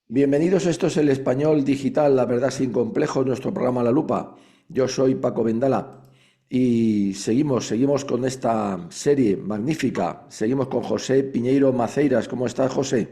Bienvenidos, esto es el Español Digital, la verdad sin complejos, nuestro programa La Lupa. Yo soy Paco Vendala y seguimos con esta serie magnífica. Seguimos con José Piñeiro Maceiras. ¿Cómo estás, José?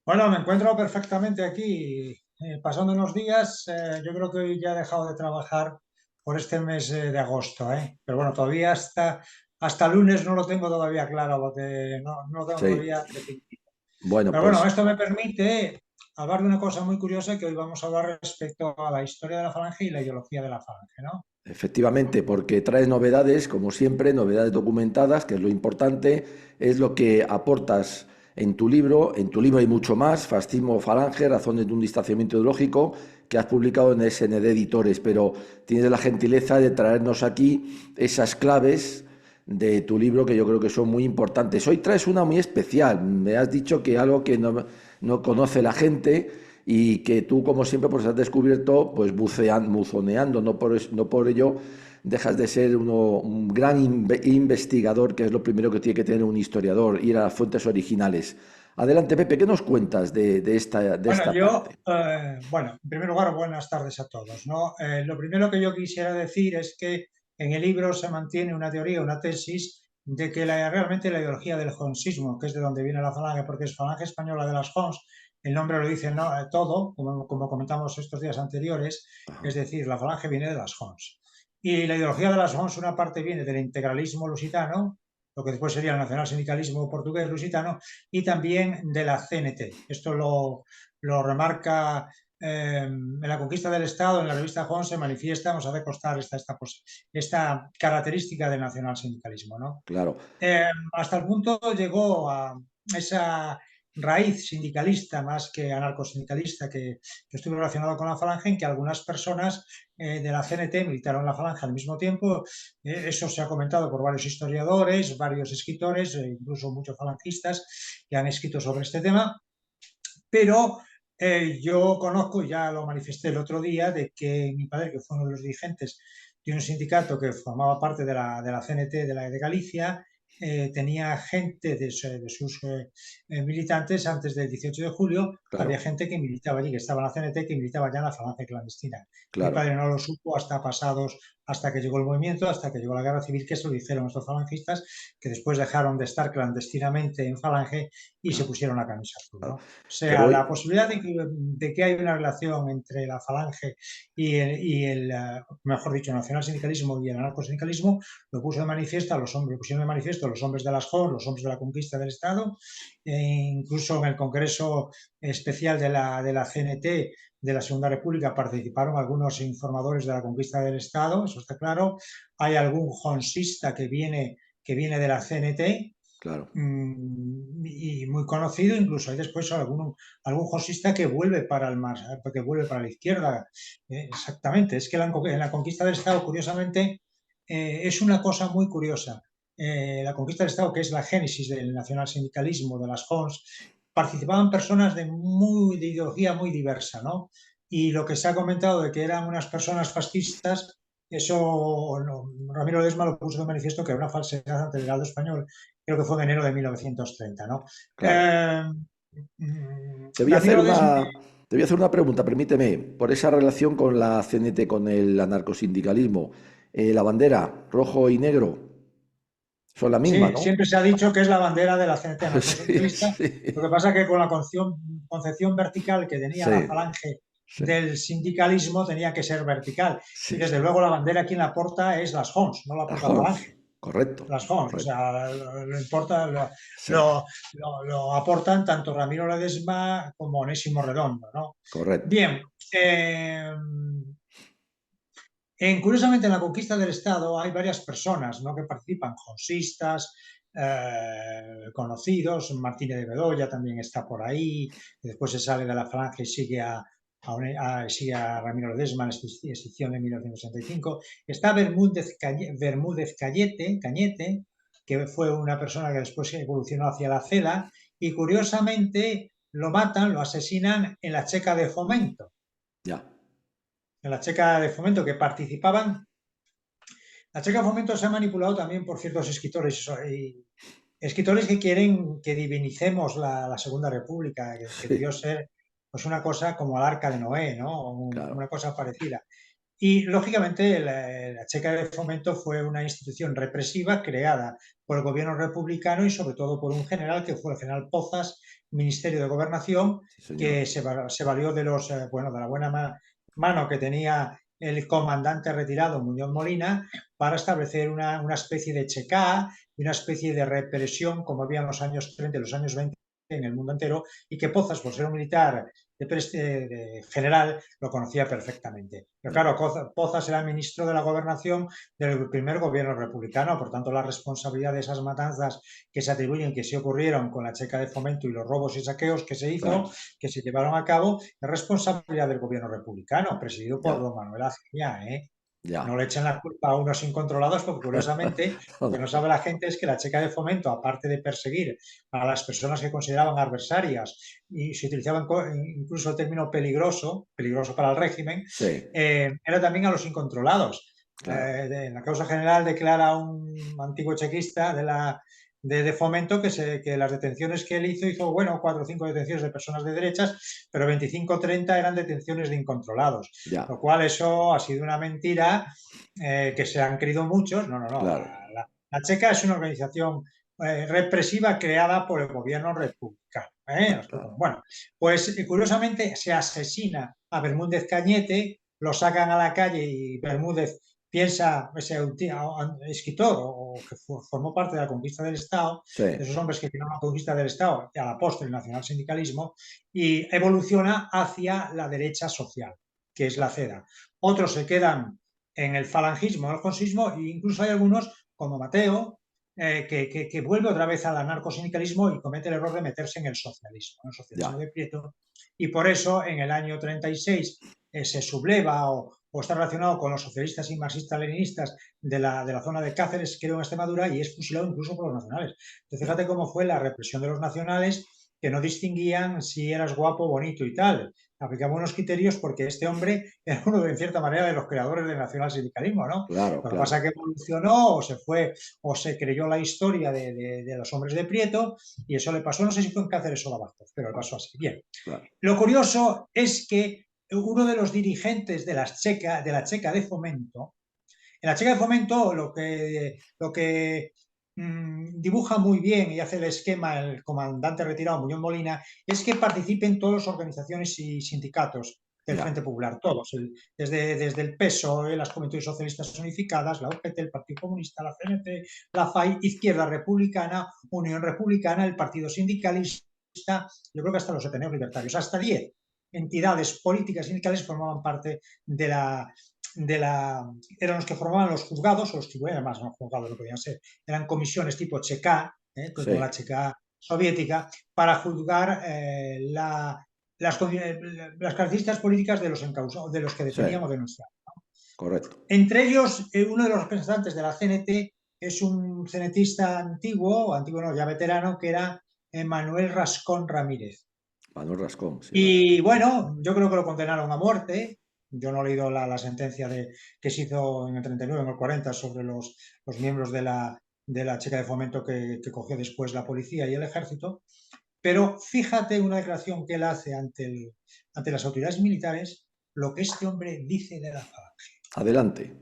Bueno, me encuentro perfectamente aquí, pasando unos días. Yo creo que hoy ya he dejado de trabajar por este mes de agosto, ¿eh? Pero bueno, todavía hasta lunes no lo tengo todavía claro, porque no lo tengo Sí. todavía definitivo. Bueno, Pero bueno, pues esto me permite hablar de una cosa muy curiosa que hoy vamos a hablar respecto a la historia de la falange y la ideología de la falange, ¿no? efectivamente, porque trae novedades, como siempre, novedades documentadas, que es lo importante, es lo que aportas en tu libro. En tu libro hay mucho más, Fascismo Falange, razones de un distanciamiento ideológico, que has publicado en SND Editores, pero tienes la gentileza de traernos aquí esas claves de tu libro que yo creo que son muy importantes. Hoy traes una muy especial, me has dicho que algo que no conoce la gente y que tú, como siempre, pues has descubierto pues buzoneando, no por ello dejas de ser un gran investigador, que es lo primero que tiene que tener un historiador, ir a las fuentes originales. Adelante, Pepe, ¿qué nos cuentas de Bueno, esta parte? en primer lugar, buenas tardes a todos, ¿no? Lo primero que yo quisiera decir es que en el libro se mantiene una teoría, una tesis de que realmente la ideología del jonsismo, que es de donde viene la falange, porque es Falange Española de las Jons, el nombre lo dice, ¿no? Todo, como comentamos estos días anteriores, es decir, la falange viene de las Jons. Y la ideología de las Jons, una parte viene del integralismo lusitano, lo que después sería el nacionalsindicalismo portugués lusitano, y también de la CNT. Esto lo remarca en la conquista del Estado, en la revista Juan se manifiesta, nos hace constar esta característica del nacionalsindicalismo, ¿no? Claro, Hasta el punto llegó a esa raíz sindicalista más que anarcosindicalista que estuvo relacionado con la falange, en que algunas personas de la CNT militaron en la falange al mismo tiempo. Eso se ha comentado por varios historiadores, varios escritores, incluso muchos falangistas que han escrito sobre este tema, pero yo conozco, ya lo manifesté el otro día, de que mi padre, que fue uno de los dirigentes de un sindicato que formaba parte de la CNT de Galicia, tenía gente de sus militantes antes del 18 de julio, había claro, gente que militaba allí, que estaba en la CNT, que militaba ya en la falange clandestina. Mi claro. padre no lo supo hasta que llegó el movimiento, hasta que llegó la guerra civil, que se lo dijeron estos falangistas, que después dejaron de estar clandestinamente en falange y se Claro, pusieron la camisa azul, ¿no? claro. O Pero sea, la hoy, posibilidad de que hay una relación entre la falange mejor dicho, el nacionalsindicalismo y el anarcosindicalismo, lo puso de manifiesto a los hombres, lo pusieron de manifiesto los hombres de las JOR, los hombres de la conquista del Estado, incluso en el Congreso Especial de la CNT de la Segunda República participaron algunos informadores de la conquista del Estado, eso está claro. Hay algún jonsista que viene de la CNT, claro, y muy conocido, incluso hay después algún josista que vuelve para que vuelve para la izquierda. Exactamente, es que en la conquista del Estado, curiosamente, es una cosa muy curiosa. La conquista del Estado, que es la génesis del nacionalsindicalismo, de las JONS, participaban personas de ideología muy diversa, ¿no? Y lo que se ha comentado de que eran unas personas fascistas, eso Ramiro Ledesma lo puso de manifiesto, que era una falsedad ante el Heraldo Español, creo que fue en enero de 1930, ¿no? claro. Te voy a hacer Ramiro Ledesma, una, te voy a hacer una pregunta, permíteme, por esa relación con la CNT, con el anarcosindicalismo. La bandera rojo y negro son la misma, sí, ¿no? siempre se ha dicho que es la bandera de la CNT Sí, anarcosindicalista. Lo que sí, pasa es que con la concepción vertical que tenía la sí, falange sí, del sindicalismo tenía que ser vertical. Y sí, desde sí. luego la bandera quien la porta es las JONS, no la Las porta la Hons, falange. correcto, Las Hons, o correcto. sea, lo importa, Sí, lo aportan tanto Ramiro Ledesma como Onésimo Redondo, ¿no? correcto. Bien, curiosamente en la conquista del Estado hay varias personas, ¿no?, que participan, jonsistas, conocidos. Martínez de Bedoya también está por ahí, que después se sale de la falange y sigue a Ramiro Ledesma en la extinción de 1965. Está Bermúdez Cañete, que fue una persona que después evolucionó hacia la CELA, y curiosamente lo matan, lo asesinan en la Checa de Fomento. Ya, En la Checa de Fomento, que participaban. La Checa de Fomento se ha manipulado también por ciertos escritores escritores que quieren que divinicemos la Segunda República, que debió Sí, ser pues una cosa como el Arca de Noé, ¿no? Una claro. cosa parecida. Y, lógicamente, la Checa de Fomento fue una institución represiva creada por el gobierno republicano y, sobre todo, por un general que fue el general Pozas, Ministerio de Gobernación, Sí, señor. que se valió de bueno, de la buena mano que tenía el comandante retirado Muñoz Molina para establecer una especie de checa y una especie de represión como había en los años 30 y los años 20 en el mundo entero, y que Pozas, por ser un militar de general, lo conocía perfectamente. Pero Ya, claro, Pozas era ministro de la Gobernación del primer gobierno republicano, por tanto la responsabilidad de esas matanzas que se atribuyen que sí ocurrieron con la Checa de Fomento y los robos y saqueos que se hizo, claro. que se llevaron a cabo, es responsabilidad del gobierno republicano, presidido por Ya, don Manuel Azaña, ¿eh? No ya. le echen la culpa a unos incontrolados, porque curiosamente No, lo que no no, sabe la gente es que la Checa de Fomento, aparte de perseguir a las personas que consideraban adversarias, y se utilizaba incluso el término peligroso, peligroso para el régimen, sí, era también a los incontrolados. claro. En la causa general declara un antiguo chequista de Fomento que las detenciones que él hizo, bueno, 4 o 5 detenciones de personas de derechas, pero 25 o 30 eran detenciones de incontrolados, Ya, lo cual eso ha sido una mentira que se han creído muchos. No, no, no. claro. La Checa es una organización represiva creada por el gobierno republicano. Está claro. Bueno, pues curiosamente se asesina a Bermúdez Cañete, lo sacan a la calle y Bermúdez piensa, ese escritor o que formó parte de la conquista del Estado, Sí, de esos hombres que crearon la conquista del Estado y a la postre el nacionalsindicalismo, y evoluciona hacia la derecha social, que es la CEDA. Otros se quedan en el falangismo, en el consismo, e incluso hay algunos, como Mateo, que vuelve otra vez al anarcosindicalismo y comete el error de meterse en el socialismo ya, de Prieto, y por eso en el año 36 se subleva o está relacionado con los socialistas y marxistas-leninistas de la zona de Cáceres, creo, en Extremadura, y es fusilado incluso por los nacionales. Entonces, ya. fíjate cómo fue la represión de los nacionales, que no distinguían si eras guapo, bonito y tal. Aplicaban unos criterios porque este hombre era uno, en cierta manera, de los creadores del nacionalsindicalismo, ¿no? Claro, Lo que pasa claro, es que evolucionó o se fue o se creyó la historia de los hombres de Prieto, y eso le pasó, no sé si fue en Cáceres o Badajoz, pero le pasó así. Bien, claro. lo curioso es que uno de los dirigentes de la Checa de Fomento, en la Checa de Fomento lo que dibuja muy bien y hace el esquema el comandante retirado Muñoz Molina es que participen todas las organizaciones y sindicatos del Ya, Frente Popular, todos, desde el PSOE, las Juventudes Socialistas Unificadas, la UGT, el Partido Comunista, la CNT, la FAI, Izquierda Republicana, Unión Republicana, el Partido Sindicalista, yo creo que hasta los Ateneos Libertarios, hasta 10 entidades políticas sindicales formaban parte de la, eran los que formaban los juzgados, o los tribunales, más no juzgados, no podían ser, eran comisiones tipo checa, como la sí, checa soviética, para juzgar las características políticas de los encausados, de los que sí, detenían o denunciaban. correcto. Entre ellos, uno de los representantes de la CNT es un CNTista antiguo no, ya veterano, que era Manuel Rascón Ramírez. Manuel Rascón, sí. Y bueno, yo creo que lo condenaron a muerte. Yo no he leído la sentencia que se hizo en el 39, en el 40, sobre los miembros de la Checa de Fomento que cogió después la policía y el ejército. Pero fíjate una declaración que él hace ante las autoridades militares, lo que este hombre dice de la falange. Adelante.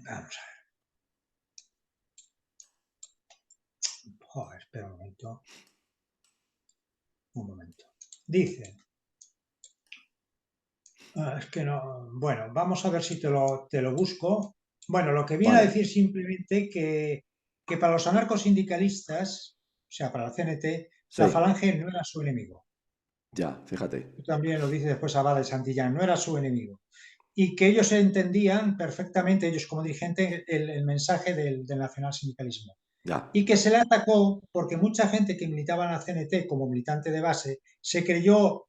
Vamos a ver. Joder, espera un momento. Un momento. Dice, es que no. Bueno, vamos a ver si te lo busco. Bueno, lo que viene a Vale, decir simplemente que para los anarcosindicalistas, o sea, para la CNT, la sí, falange no era su enemigo. ya, fíjate. También lo dice después Abada de Santillán, no era su enemigo. Y que ellos entendían perfectamente, ellos como dirigentes, el mensaje del nacionalsindicalismo. Ya, Y que se le atacó porque mucha gente que militaba en la CNT como militante de base se creyó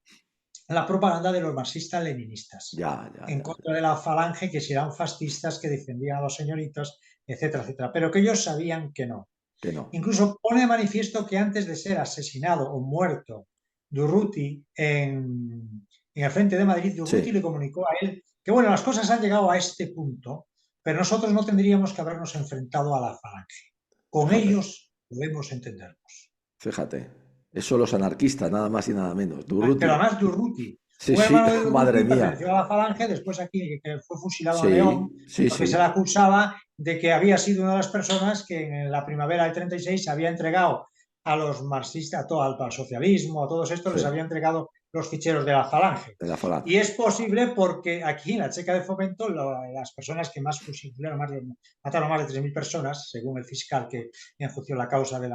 la propaganda de los marxistas-leninistas ya, ya, en ya, contra ya. de la falange, que si eran fascistas, que defendían a los señoritos, etcétera, etcétera, pero que ellos sabían que no. Que no. Incluso pone de manifiesto que antes de ser asesinado o muerto Durruti en el frente de Madrid, Durruti Sí, le comunicó a él que, bueno, las cosas han llegado a este punto, pero nosotros no tendríamos que habernos enfrentado a la Falange. Con fíjate, ellos podemos entendernos. fíjate. Eso los anarquistas, nada más y nada menos. Pero Durruti. además Durruti, Sí, un sí, hermano de madre Durruti mía. perteneció a la Falange, después aquí que fue fusilado en León, Sí, sí, porque se le sí, acusaba de que había sido una de las personas que en la primavera del 36 se había entregado a los marxistas, al socialismo, a todos estos sí, les había entregado los ficheros de la Falange. de la Y falange. es posible porque aquí en la Checa de Fomento las personas que más fusilaron, mataron más de 3.000 personas, según el fiscal que enjuició la causa de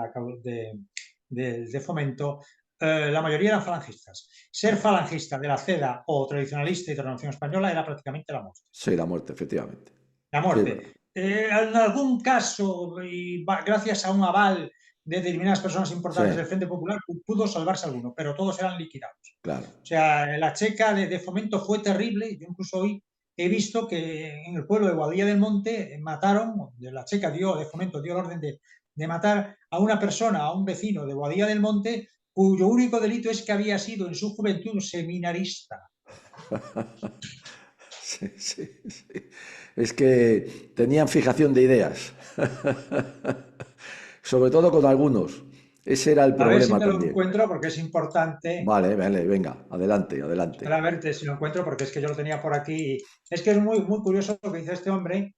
Fomento, la mayoría eran falangistas. Ser falangista de la CEDA o tradicionalista y de la Nación Española era prácticamente la muerte. Sí, la muerte, efectivamente. La Sí, es muerte. verdad. En algún caso, y gracias a un aval de determinadas personas Sí, importantes del Frente Popular, pudo salvarse alguno, pero todos eran liquidados. claro. O sea, la checa de Fomento fue terrible. Yo incluso hoy he visto que en el pueblo de Boadilla del Monte mataron, la checa de Fomento dio la orden de matar a una persona, a un vecino de Boadilla del Monte, cuyo único delito es que había sido en su juventud seminarista. Sí, sí, sí. Es que tenían fijación de ideas. Sobre todo con algunos. Ese era el A ver si problema me lo también. encuentro porque es importante. Vale, vale, venga, adelante, Espera a adelante. verte si lo encuentro porque es que yo lo tenía por aquí. Es que es muy, muy curioso lo que dice este hombre.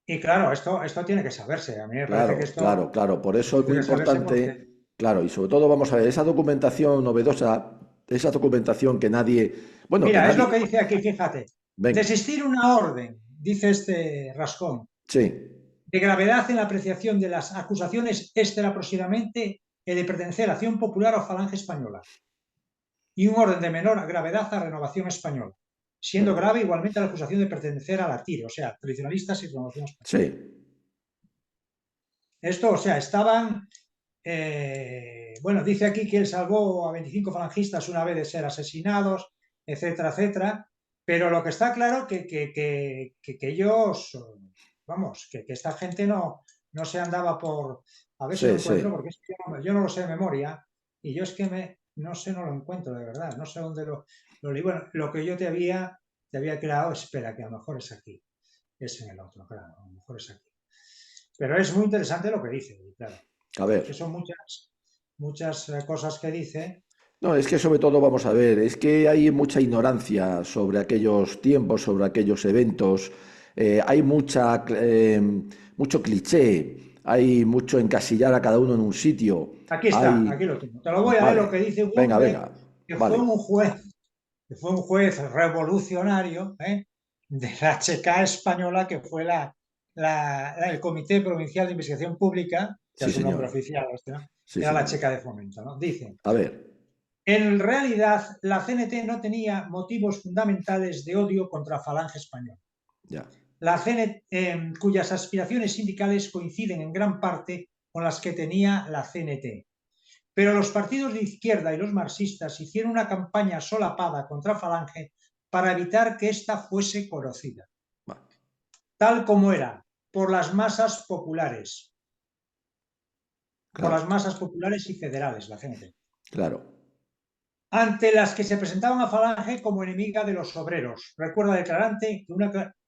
Y claro, esto tiene que saberse. A mí me parece que Claro, claro, claro. Por eso es muy tiene que saberse porque... importante, claro, y sobre todo vamos a ver esa documentación novedosa, esa documentación que nadie, bueno, que Mira, es lo nadie, que dice aquí, fíjate. venga, Desistir una orden, dice este Rascón, sí, de gravedad en la apreciación de las acusaciones extraproximamente de pertenecer a Acción Popular o Falange Española, y un orden de menor gravedad a Renovación Española, siendo fíjate, grave igualmente la acusación de pertenecer a la TIRE, o sea, tradicionalistas y Renovación Española. sí, Esto, o sea, estaban... bueno, dice aquí que él salvó a 25 falangistas una vez de ser asesinados, etcétera, etcétera, pero lo que está claro que ellos, vamos, que esta gente no se andaba por... A ver si lo sí, encuentro, sí. porque es que yo no lo sé de memoria, y yo es que no sé, no lo encuentro de verdad, no sé dónde lo leí. Bueno, lo que yo te había creado, espera, que a lo mejor es aquí, es en el otro, claro, a lo mejor es aquí. Pero es muy interesante lo que dice, claro, A ver. que son muchas cosas que dice. No, es que sobre todo vamos a ver, es que hay mucha ignorancia sobre aquellos tiempos, sobre aquellos eventos, hay mucho cliché, hay mucho encasillar a cada uno en un sitio, Aquí está, hay... aquí lo tengo. Te lo voy a leer lo que Vale, dice un venga, hombre venga, que fue vale, un juez, que fue un juez revolucionario, de la Checa española, que fue el Comité Provincial de Investigación Pública, que sí es su nombre señor, oficial, ¿no? sí Que era la señor. Checa de Fomento, ¿no? Dice, A ver, en realidad la CNT no tenía motivos fundamentales de odio contra Falange Española. ya, La CNT, cuyas aspiraciones sindicales coinciden en gran parte con las que tenía la CNT. Pero los partidos de izquierda y los marxistas hicieron una campaña solapada contra Falange para evitar que ésta fuese conocida, va, tal como era, por las masas populares, claro, y federales, la CNT, claro, ante las que se presentaban a Falange como enemiga de los obreros. Recuerda declarante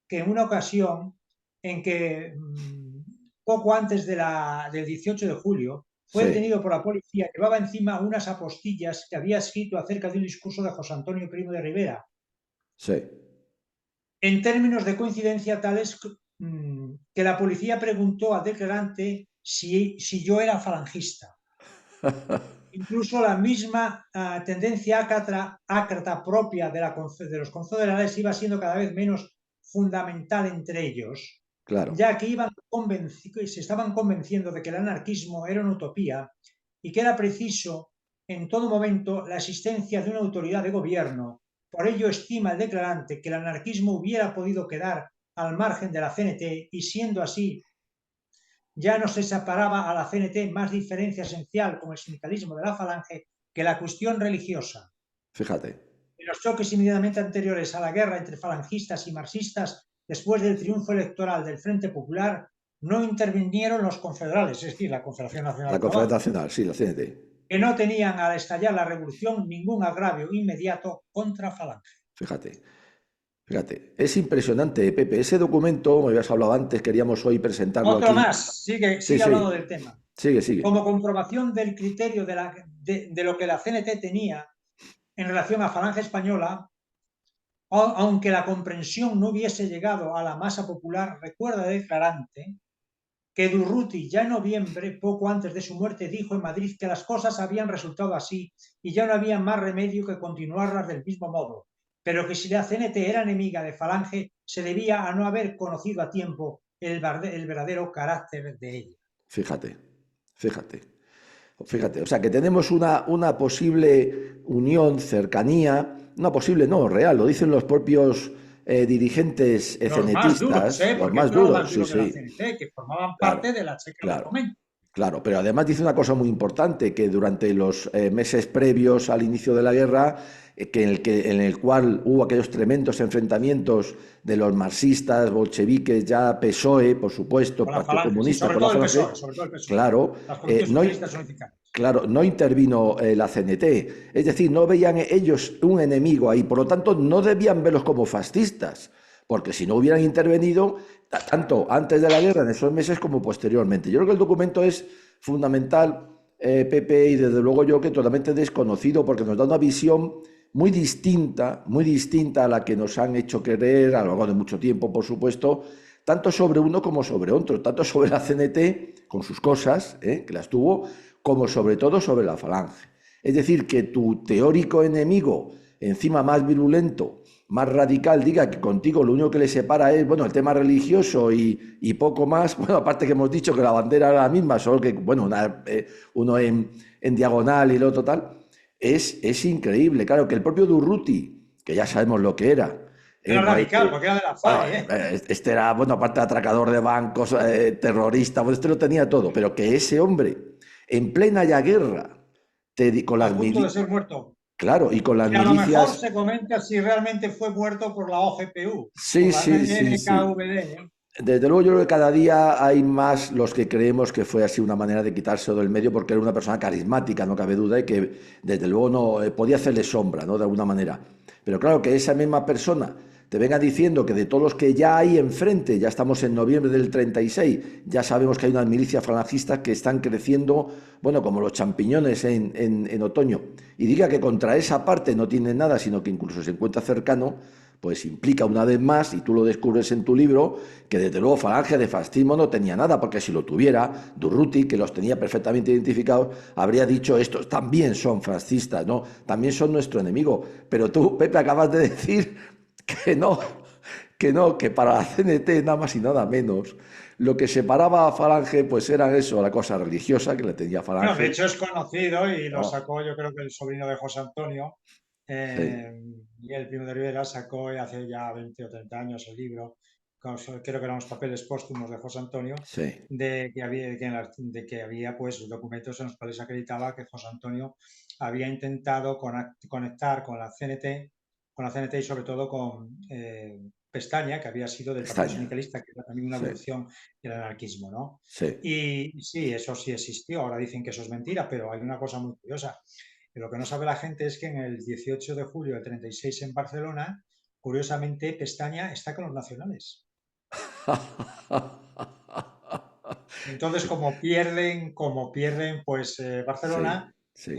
que en una ocasión en que poco antes del 18 de julio fue sí, detenido por la policía, llevaba encima unas apostillas que había escrito acerca de un discurso de José Antonio Primo de Rivera, sí, en términos de coincidencia tales que la policía preguntó al declarante si yo era falangista. Incluso la misma tendencia ácrata propia de los confederales iba siendo cada vez menos fundamental entre ellos, claro, ya que se estaban convenciendo de que el anarquismo era una utopía y que era preciso en todo momento la existencia de una autoridad de gobierno. Por ello estima el declarante que el anarquismo hubiera podido quedar al margen de la CNT y siendo así ya no se separaba a la CNT más diferencia esencial con el sindicalismo de la Falange que la cuestión religiosa. fíjate, En los choques inmediatamente anteriores a la guerra entre falangistas y marxistas, después del triunfo electoral del Frente Popular, no intervinieron los confederales, es decir, la Confederación Nacional la del Confederación Trabajo, Nacional, sí, la CNT, que no tenían al estallar la revolución ningún agravio inmediato contra Falange. Fíjate, fíjate. Es impresionante, Pepe. Ese documento, me habías hablado antes, queríamos hoy presentarlo Otro aquí. más, sigue, Sí, sigue hablando del sí, tema. sigue, sigue. Como comprobación del criterio de lo que la CNT tenía en relación a Falange Española, aunque la comprensión no hubiese llegado a la masa popular, recuerda declarante que Durruti ya en noviembre, poco antes de su muerte, dijo en Madrid que las cosas habían resultado así y ya no había más remedio que continuarlas del mismo modo, pero que si la CNT era enemiga de Falange, se debía a no haber conocido a tiempo el verdadero carácter de ella. Fíjate, fíjate. Fíjate, o sea que tenemos una posible unión, cercanía, una posible, no, real, lo dicen los propios dirigentes Los más duros, cenetistas, los porque más esto era lo duros, más sí, duro que la sí, CNT, que formaban claro, parte de la checa del claro, momento. claro, pero además dice una cosa muy importante, que durante los meses previos al inicio de la guerra, en el cual hubo aquellos tremendos enfrentamientos de los marxistas, bolcheviques, ya PSOE, por supuesto, Con la Partido Falange, sí, Comunista con la Falange, Sobre todo el PSOE. claro, Las formaciones no, socialistas unificadas. claro, no intervino la CNT, es decir, no veían ellos un enemigo ahí, por lo tanto no debían verlos como fascistas, porque si no hubieran intervenido, tanto antes de la guerra, en esos meses, como posteriormente. Yo creo que el documento es fundamental, Pepe, y desde luego yo que totalmente desconocido, porque nos da una visión muy distinta a la que nos han hecho creer a lo largo de mucho tiempo, por supuesto, tanto sobre uno como sobre otro, tanto sobre la CNT, con sus cosas, que las tuvo, como sobre todo sobre la Falange. Es decir, que tu teórico enemigo, encima más virulento, más radical, diga que contigo lo único que le separa es, bueno, el tema religioso y poco más, bueno, aparte que hemos dicho que la bandera era la misma, solo que, bueno, uno en diagonal y el otro tal, es increíble. Claro, que el propio Durruti, que ya sabemos lo que era, Era no hay, radical, porque era de la bueno, FAE, ¿eh? este era, bueno, aparte de atracador de bancos, terrorista, pues este lo tenía todo, pero que ese hombre, en plena ya guerra, con A las punto de milicias, ser muerto. claro, y con las Que a lo mejor milicias, se comenta si realmente fue muerto por la OGPU, sí, por la sí, sí, sí. NKVD, ¿eh? Desde luego yo creo que cada día hay más los que creemos que fue así una manera de quitarse del medio porque era una persona carismática, no cabe duda, y que desde luego no podía hacerle sombra, ¿no? De alguna manera. Pero claro que esa misma persona te venga diciendo que de todos los que ya hay enfrente, ya estamos en noviembre del 36, ya sabemos que hay unas milicias falangistas que están creciendo, bueno, como los champiñones en otoño, y diga que contra esa parte no tiene nada, sino que incluso se encuentra cercano, pues implica una vez más, y tú lo descubres en tu libro, que desde luego Falange de fascismo no tenía nada, porque si lo tuviera, Durruti, que los tenía perfectamente identificados, habría dicho estos también son fascistas, ¿no? También son nuestro enemigo. Pero tú, Pepe, acabas de decir que no, que no, que para la CNT nada más y nada menos. Lo que separaba a Falange, pues era eso, la cosa religiosa que le tenía Bueno, de Falange. hecho es conocido y lo Oh, sacó yo creo que el sobrino de José Antonio, sí, Miguel Primo de Rivera, sacó hace ya 20 o 30 años el libro, creo que eran los papeles póstumos de José Antonio, sí, de que había pues documentos en los cuales acreditaba que José Antonio había intentado conectar con la CNT y sobre todo con Pestaña, que había sido del Partido Estaña, Sindicalista, que era también una sí, evolución del anarquismo, ¿no? sí. Y sí, eso sí existió. Ahora dicen que eso es mentira, pero hay una cosa muy curiosa. Que lo que no sabe la gente es que en el 18 de julio del 36 en Barcelona, curiosamente, Pestaña está con los nacionales. Entonces, como pierden pues Barcelona, Sí, sí,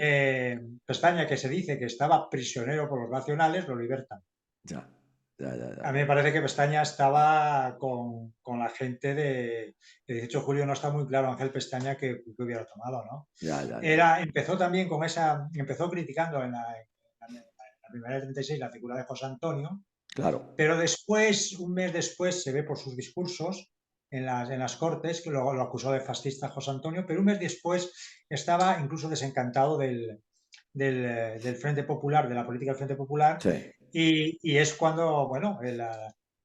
Pestaña, que se dice que estaba prisionero por los nacionales, lo libertan. ya, ya, ya, A ya, mí me parece que Pestaña estaba con la gente de 18 de julio, no está muy claro Ángel Pestaña que hubiera tomado, ¿no? ya, ya, ya, ya. Empezó también empezó criticando en la primera del 36 la figura de José Antonio, Claro, pero después, un mes después, se ve por sus discursos en las Cortes que lo acusó de fascista José Antonio, pero un mes después estaba incluso desencantado del Frente Popular, de la política del Frente Popular, sí, y es cuando, bueno, el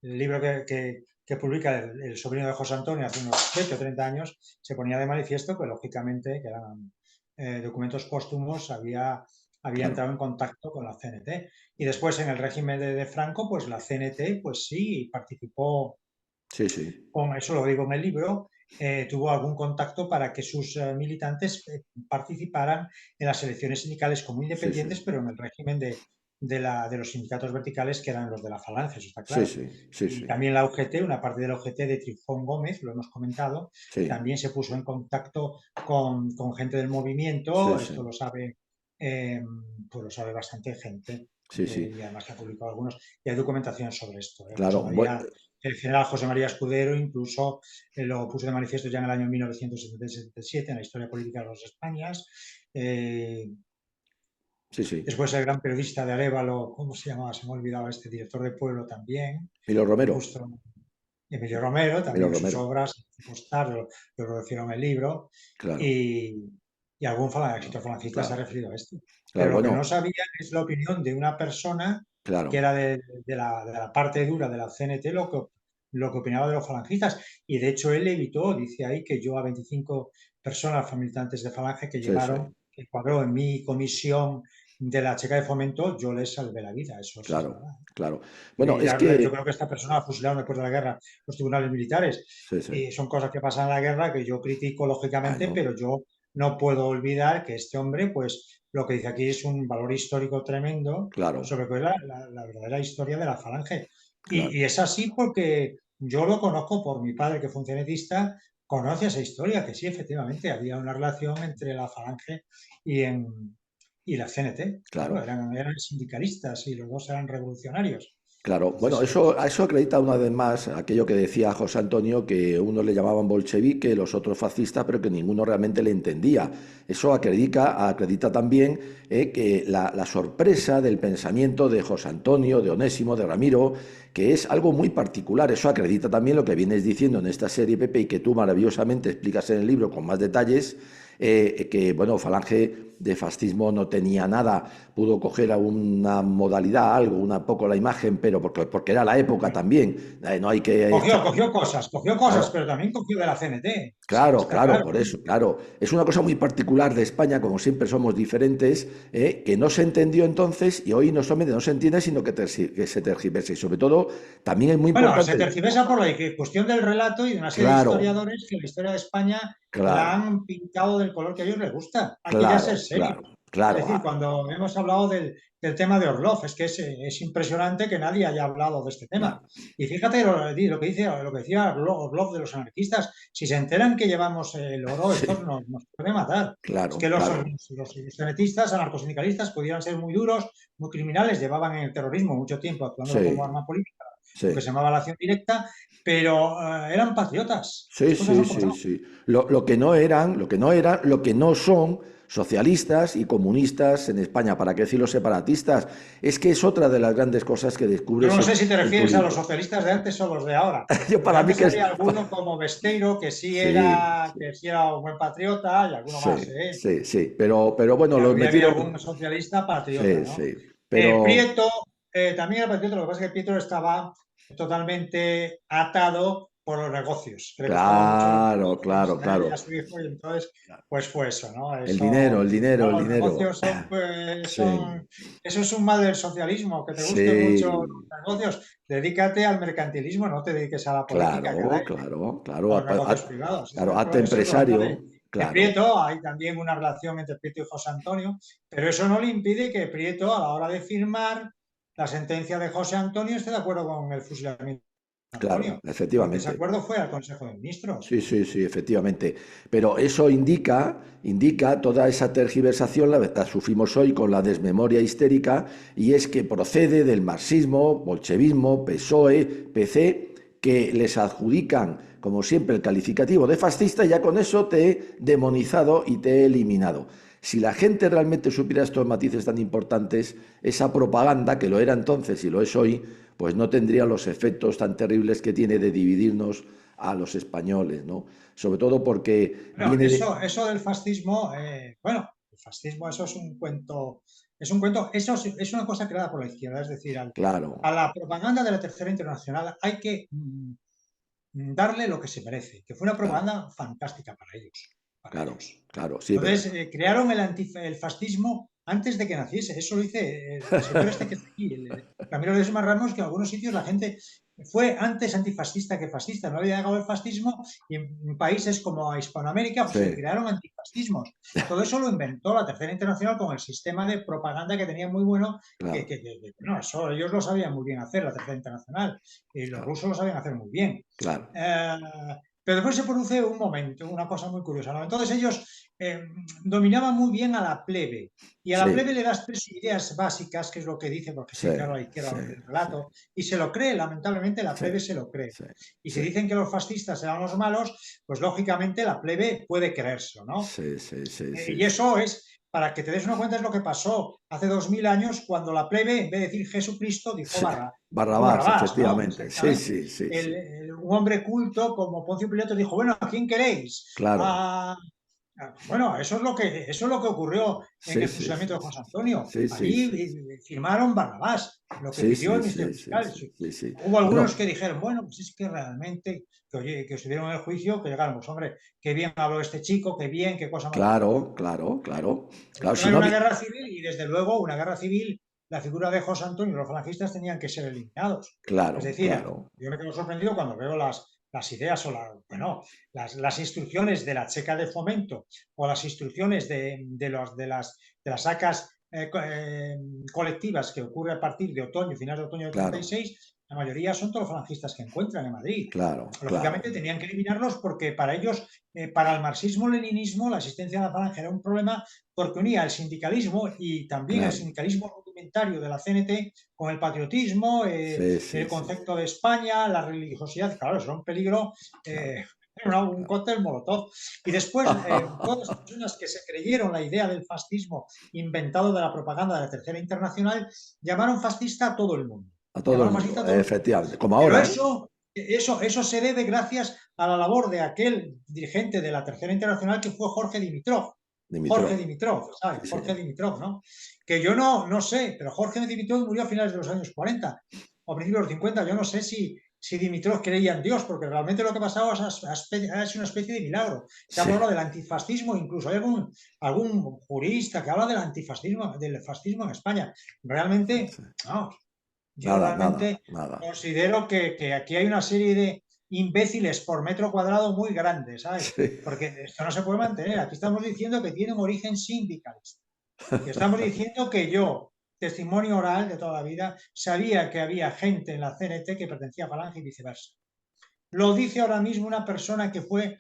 libro que publica el sobrino de José Antonio hace unos 20 o 30 años se ponía de manifiesto que, lógicamente, que eran documentos póstumos, había claro. entrado en contacto con la CNT. Y después, en el régimen de Franco, pues la CNT, pues sí, participó, Sí, sí, con eso lo digo en el libro, tuvo algún contacto para que sus militantes participaran en las elecciones sindicales como sí, independientes, sí, pero en el régimen de los sindicatos verticales que eran los de la Falange, eso está Sí, claro. sí, sí, Y sí, también la UGT, una parte de la UGT de Trifón Gómez, lo hemos comentado, sí, también se puso en contacto con gente del sí, movimiento, esto sí, lo sabe, eh, pues lo sabe bastante gente, sí, sí. y además se ha publicado algunos, y hay documentación sobre esto. José Claro, María, el general José María Escudero incluso lo puso de manifiesto ya en el año 1977 en la historia política de los Españas. Eh, sí, sí. Después el gran periodista de Arévalo, ¿cómo se llamaba? Se me ha olvidado este director de Pueblo también, Milo Romero, justo Emilio Romero, Milo también en sus Romero, obras, postar, lo refiero en el libro, claro, y, y algún escritor falangista se ha claro, referido a esto. Pero claro, lo que no bueno, sabían es la opinión de una persona que claro, era de la parte dura de la CNT, lo que opinaba de los falangistas. Y de hecho él evitó, dice ahí, que yo a 25 personas militantes de Falange que sí, sí, llevaron, que cuadró en mi comisión de la Checa de Fomento, yo les salvé la vida, eso sí es claro, verdad. claro. Bueno, Y es yo que, creo que esta persona la fusilaron después de la guerra los tribunales militares. sí, sí, Y son cosas que pasan en la guerra que yo critico lógicamente, bueno, pero yo no puedo olvidar que este hombre, pues lo que dice aquí es un valor histórico tremendo claro, sobre la verdadera historia de la Falange. claro, Y es así porque yo lo conozco por mi padre, que fue un cenetista, conoce esa historia, que sí, efectivamente, había una relación entre la Falange y, y la CNT. Claro, claro. eran sindicalistas y los dos eran revolucionarios. Claro, bueno, Entonces, eso acredita una vez más aquello que decía José Antonio, que unos le llamaban bolchevique, los otros fascistas, pero que ninguno realmente le entendía. Eso acredita también que la sorpresa del pensamiento de José Antonio, de Onésimo, de Ramiro, que es algo muy particular. Eso acredita también lo que vienes diciendo en esta serie, Pepe, y que tú maravillosamente explicas en el libro con más detalles, que, bueno, Falange de fascismo no tenía nada, pudo coger a una modalidad, algo, una poco la imagen, pero porque era la época también, no hay que echar... cogió cosas, Claro, pero también cogió de la CNT. claro, Está claro, claro. por eso, claro. Es una cosa muy particular de España, como siempre somos diferentes, que no se entendió entonces y hoy no solamente no se entiende, sino que se tergiversa. Y sobre todo, también es muy Bueno, se importante, tergiversa por la cuestión del relato y de una serie de claro, historiadores que la historia de España la claro, han pintado del color que a ellos les gusta. Hay que ya ser claro, serio. claro, Es claro, decir, cuando hemos hablado del tema de Orlov, es que es impresionante que nadie haya hablado de este tema. claro. Y fíjate lo que decía Orlov de los anarquistas, si se enteran que llevamos el oro, esto Sí, nos puede matar. Es que claro, claro, los cenetistas, anarcosindicalistas, pudieran ser muy duros, muy criminales, llevaban en el terrorismo mucho tiempo actuando como sí, arma política, lo que sí. se llamaba la acción directa, pero eran patriotas. Las Sí, cosas sí, son como sí, son. sí. Lo que no son socialistas y comunistas en España, ¿para qué decir los separatistas? Es que es otra de las grandes cosas que Yo descubres no sé si te en tu refieres a los libro. socialistas de antes o los de ahora, Yo porque para mí antes que es... había alguno como Besteiro Sí, que sí era un buen patriota y alguno más, sí, ¿eh? sí, sí, pero Y bueno, había algún socialista patriota, Sí, ¿no? sí, pero Prieto también era patriota, lo que pasa es que Prieto estaba totalmente atado por los negocios, que le gustaban mucho los claro, negocios claro, y a claro. su hijo, y entonces, pues fue eso, ¿no? El dinero, Eso, el dinero, el claro, los dinero. negocios son, pues, Sí, eso es un mal del socialismo, que te gusten mucho sí, los negocios, dedícate al mercantilismo, no te dediques a la política, claro, caray, claro, claro, a los negocios privados. claro, acto Ese es el problema empresario, de claro. Prieto. Hay también una relación entre Prieto y José Antonio, pero eso no le impide que Prieto, a la hora de firmar la sentencia de José Antonio, esté de acuerdo con el fusilamiento de Claro, Antonio, porque ese efectivamente. acuerdo fue al Consejo de Ministros. Sí, sí, sí, efectivamente. Pero eso indica toda esa tergiversación, la sufrimos hoy con la desmemoria histérica, y es que procede del marxismo, bolchevismo, PSOE, PC, que les adjudican, como siempre, el calificativo de fascista, y ya con eso te he demonizado y te he eliminado. Si la gente realmente supiera estos matices tan importantes, esa propaganda, que lo era entonces y lo es hoy, pues no tendría los efectos tan terribles que tiene de dividirnos a los españoles, ¿no? Sobre todo porque Bueno, viene de... eso del fascismo, bueno, el fascismo, eso es un cuento, eso es una cosa creada por la izquierda, es decir, Claro, a la propaganda de la Tercera Internacional hay que darle lo que se merece, que fue una claro, propaganda fantástica para ellos, para claro, ellos. claro, sí, pero... Entonces, crearon el fascismo antes de que naciese. Eso lo dice el señor este que está aquí, Ramiro Ledesma Ramos, que en algunos sitios la gente fue antes antifascista que fascista. No había llegado el fascismo y en países como Hispanoamérica pues, se Sí, crearon antifascismos. Todo eso lo inventó la Tercera Internacional con el sistema de propaganda que tenía muy bueno. claro, No, eso ellos lo sabían muy bien hacer, la Tercera Internacional, y los claro, rusos lo sabían hacer muy bien. claro. Eh, pero después se produce un momento, una cosa muy curiosa, ¿no? Entonces ellos dominaban muy bien a la plebe, y a la Sí, plebe le das tres ideas básicas, que es lo que dice, porque se sí, dice ahora a la izquierda sí, del sí, relato, y se lo cree, lamentablemente la sí, plebe se lo cree. sí, Y si sí, dicen que los fascistas eran los malos, pues lógicamente la plebe puede creérselo, ¿no? sí, sí, sí, sí, Y eso es, para que te des una cuenta, es lo que pasó hace 2000 años cuando la plebe, en vez de decir Jesucristo, sí. dijo Barrabás, Barrabás, ¿no? efectivamente. Sí, Exactamente. sí, sí, sí. Un hombre culto como Poncio Pilato dijo, bueno, ¿a quién queréis? Claro. Bueno, eso es lo que ocurrió en Sí, el sí, sí, fusilamiento de sí. José Antonio. Sí, sí, Allí sí, sí. firmaron Barrabás, lo que Sí, pidió sí, el Ministerio sí, sí, Fiscal. sí, sí, sí. Hubo algunos Bueno, que dijeron, bueno, pues es que realmente, que, oye, que estuvieron en el juicio, que llegaron, pues hombre, qué bien habló este chico, qué bien, qué cosa más bonita. claro, claro, claro. Claro, si Hay no una había... guerra civil y desde luego una guerra civil, la figura de José Antonio y los falangistas tenían que ser eliminados. Es Claro, decir, claro, yo me quedo sorprendido cuando veo las ideas o bueno, las instrucciones de la Checa de Fomento o las instrucciones de las ACAs colectivas que ocurre a partir de otoño, finales de otoño del claro, 36, la mayoría son todos falangistas que encuentran en Madrid. claro, Lógicamente claro. tenían que eliminarlos porque para ellos, para el marxismo-leninismo, la existencia de la falange era un problema porque unía el sindicalismo y también el Claro. sindicalismo rudimentario de la CNT con el patriotismo, Sí, el sí, sí, sí. concepto de España, la religiosidad. Claro, eso era un peligro, Claro, un claro. cóctel molotov. Y después, todas las personas que se creyeron la idea del fascismo inventado de la propaganda de la Tercera Internacional llamaron fascista a todo el mundo. A todo el Llamaron mundo, fascista a todo el mundo. efectivamente. Como Pero ahora, ¿eh? eso se debe gracias a la labor de aquel dirigente de la Tercera Internacional que fue Jorge Dimitrov. Jorge Dimitrov. Dimitrov, ¿sabes? Sí, Jorge señor. Dimitrov, ¿no? Que yo no sé, pero Jorge Dimitrov murió a finales de los años 40 o principios de los 50. Yo no sé si Dimitrov creía en Dios, porque realmente lo que pasaba es una especie de milagro. Se Sí. habla del antifascismo, incluso hay algún jurista que habla del fascismo en España. Realmente, Sí. no, yo Nada, nada, realmente nada. considero que aquí hay una serie de imbéciles por metro cuadrado muy grandes, ¿sabes? Sí. Porque esto no se puede mantener. Aquí estamos diciendo que tiene un origen sindicalista. Y estamos diciendo que yo, testimonio oral de toda la vida, sabía que había gente en la CNT que pertenecía a Falange y viceversa. Lo dice ahora mismo una persona que fue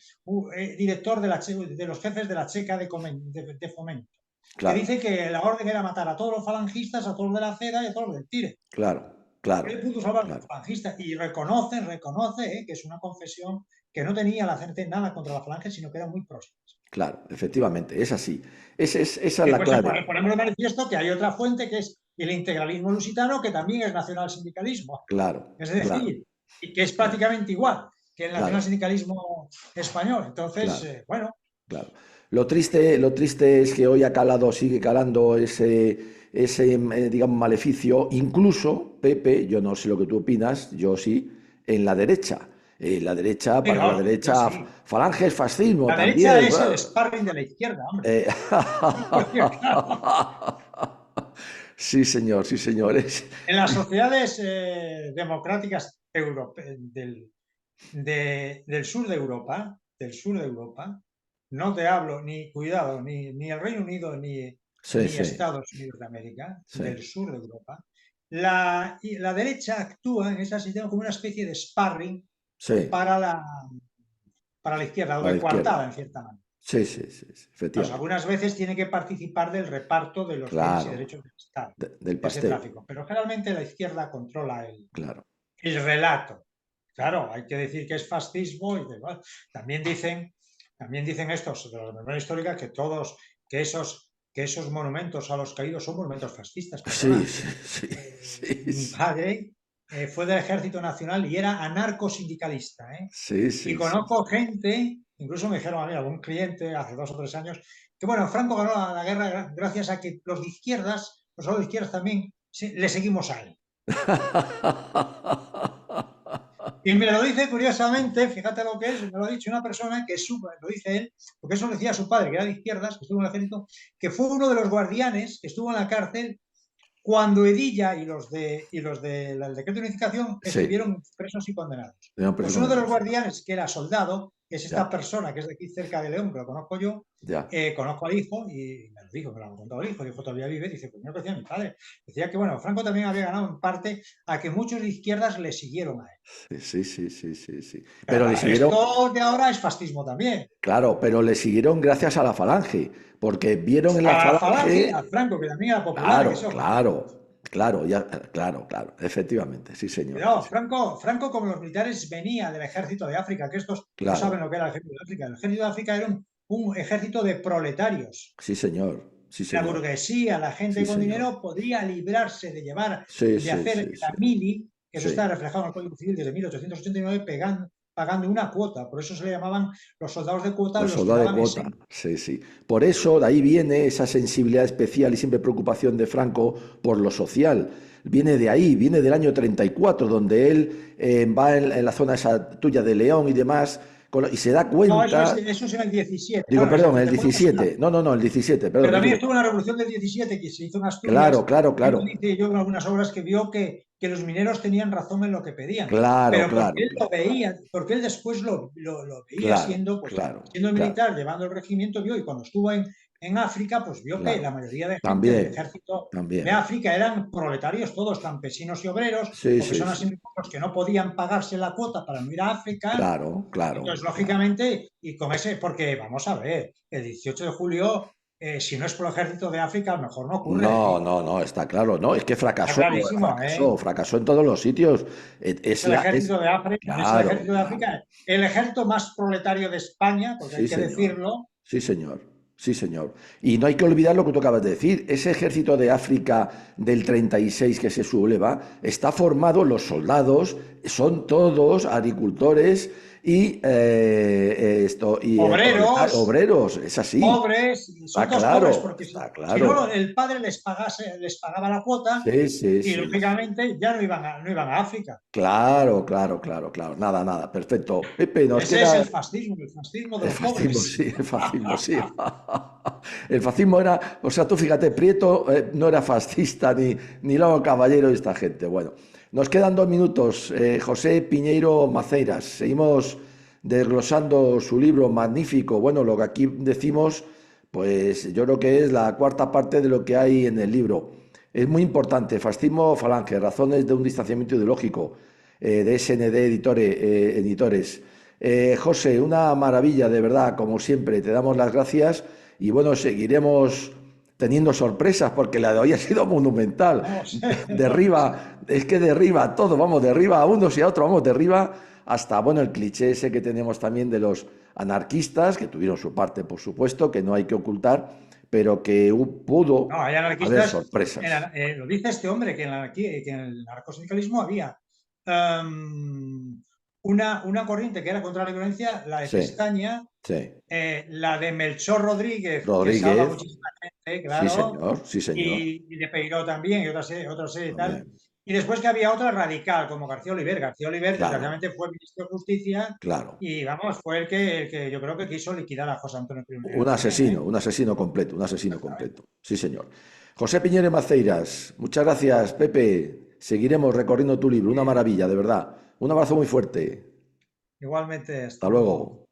director de los jefes de la Checa de Fomento, que Claro, dice que la orden era matar a todos los falangistas, a todos los de la CEDA y a todos los del TIRE. claro, claro, Él pudo salvar a los claro, falangistas y reconoce que es una confesión que no tenía la CNT nada contra la falange, sino que eran muy próximas. claro, efectivamente, es así. Esa es la Después clave. ponemos de manifiesto que hay otra fuente que es el integralismo lusitano, que también es nacionalsindicalismo. Claro, Es claro, decir, y que es claro, prácticamente igual que el claro, nacionalsindicalismo español. Entonces, claro, bueno, claro. Lo triste es que hoy ha calado, sigue calando ese digamos, maleficio, incluso, Pepe, yo no sé lo que tú opinas, yo sí, en la derecha. Para la no, yo derecha, sí. falange es fascismo La derecha también. es el sparring de la izquierda, hombre. Eh, Porque, claro, sí, señor, sí, señores. en las sociedades democráticas del sur de Europa, no te hablo ni, cuidado, ni el Reino Unido Sí, ni sí, Estados Unidos de América, sí, del sur de Europa, la derecha actúa en ese sistema como una especie de sparring sí, para la, para la izquierda, o a la de coartada izquierda. en cierta manera. Sí, sí, sí, sí, Pues efectivamente. algunas veces tiene que participar del reparto de los bienes y Claro, derechos del Estado, del ese pastel, tráfico. Pero generalmente la izquierda controla claro. el relato. Claro, hay que decir que es fascismo y bueno, también dicen estos de la memoria histórica que esos monumentos a los caídos son monumentos fascistas. Sí, Perdona, sí, sí, sí, mi sí, padre fue del Ejército Nacional y era anarcosindicalista, ¿eh? sí, Y sí, sí, conozco gente, incluso me dijeron a mí, algún cliente hace 2 o 3 años, que bueno, Franco ganó la guerra gracias a que los de izquierdas, los de izquierdas también, le seguimos a él. Y me lo dice curiosamente, fíjate lo que es, me lo ha dicho una persona que lo dice él, porque eso lo decía su padre, que era de izquierdas, que estuvo en el ejército, que fue uno de los guardianes que estuvo en la cárcel cuando Edilla y los del decreto de unificación Sí, estuvieron presos y condenados. León preso Pues uno de los condenado, sí. guardianes, que era soldado, que es esta Ya, persona que es de aquí cerca de León, que lo conozco yo, ya. conozco al hijo y me lo dijo, me lo ha contado el hijo todavía vive, dice, pues no lo decía mi padre. Decía que, bueno, Franco también había ganado en parte a que muchos de izquierdas le siguieron a él. Sí, sí, sí, sí, sí. Pero Pero le claro, siguieron, esto de ahora es fascismo también. claro, pero le siguieron gracias a la Falange, porque vieron en A la la Falange, a Falange, Franco, que también era popular, que claro, eso, claro, claro, ya, claro, claro, efectivamente, sí, señor, sí, cuidado, señor. Franco, como los militares, venía del ejército de África, que estos no Claro, saben lo que era el ejército de África. El ejército de África era un ejército de proletarios. sí, señor, sí, La señor, burguesía, la sí, gente con señor. dinero podría librarse de llevar, Sí, de sí, hacer sí, la sí, mili, que eso está sí. reflejado en el Código Civil desde 1889, pagando una cuota. Por eso se le llamaban los soldados de cuota, Los los que soldados de daban cuota, ese. sí, sí. Por eso, de ahí viene esa sensibilidad especial y siempre preocupación de Franco por lo social. Viene de ahí, viene del año 34, donde él va en la zona esa tuya de León y demás, y se da No, eso es, cuenta, eso es en el 17. digo, Claro, en el perdón, el 74 no se da. 17, no, no, no, el 17, perdón, Pero me también equivoco. estuvo en la revolución del 17, que se hizo en Claro, Asturias, claro, y él claro, dice yo en algunas obras que vio que los mineros tenían razón en lo que pedían, claro, pero porque claro, él lo claro, veía, porque él después lo veía claro, siendo, pues, claro, siendo claro, militar, llevando el regimiento, vio, y cuando estuvo en África, pues vio que claro. la mayoría de gente del También, ejército de también. África eran proletarios todos, campesinos y obreros, Sí, o sí, personas sí. sin recursos que no podían pagarse la cuota para no ir a África. Claro, claro, Entonces, claro. lógicamente, y con ese, porque vamos a ver, el 18 de julio, si no es por el ejército de África, a lo mejor no ocurre, No, ¿eh? no, no, está claro, no, es que Está fracasó, clarísimo, ¿eh? fracasó, fracasó en todos los sitios. Es Es el la, es, ejército de África, es el claro, ejército de claro. África, el ejército más proletario de España, porque hay Sí, que señor. decirlo. Sí, señor. Sí, señor. Y no hay que olvidar lo que tú acabas de decir. Ese ejército de África del 36 que se subleva está formado, los soldados son todos agricultores y Obreros, obreros. Es así. pobres, son Está todos pobres, claro, porque si, está si no, claro. el padre les pagaba la cuota Sí, sí, y, sí, sí. lógicamente, ya no iban a África. Claro, claro, claro, claro. Nada, nada. Perfecto. Pepe, nos Ese es queda el fascismo de el los fascismo, pobres. sí, el fascismo, sí. El fascismo era, o sea, tú fíjate, Prieto no era fascista ni Lago Caballero y esta gente. Bueno, nos quedan 2 minutos. José Piñeiro Maceiras. Seguimos desglosando su libro magnífico. Bueno, lo que aquí decimos, pues yo creo que es la cuarta parte de lo que hay en el libro. Es muy importante. Fascismo Falange, razones de un distanciamiento ideológico, de SND Editores. José, una maravilla, de verdad, como siempre, te damos las gracias y bueno, seguiremos teniendo sorpresas porque la de hoy ha sido monumental. Vamos, Derriba, es que derriba todo, vamos, derriba a unos y a otros, vamos, derriba hasta, bueno, el cliché ese que tenemos también de los anarquistas, que tuvieron su parte, por supuesto, que no hay que ocultar, pero que pudo no, hay haber anarquistas, sorpresas. lo dice este hombre, que en el anarcosindicalismo había una corriente que era contra la violencia, la de Sí, Pestaña, sí. la de Melchor Rodríguez, que salva a Rodríguez, muchísima gente, sí, claro, señor, sí, señor, y de Peiró también, y otra serie y tal. también. Y después que había otra radical, como García Oliver. García Oliver, Claro, desgraciadamente, fue ministro de Justicia claro. y, vamos, fue el que yo creo que quiso liquidar a José Antonio Primo también, ¿eh? Un asesino completo, un asesino Exactamente. completo. Sí, señor. José Piñero Maceiras, muchas gracias, Pepe. Seguiremos recorriendo tu libro, Muy una bien. maravilla, de verdad. Un abrazo muy fuerte. Igualmente, hasta Hasta luego. luego.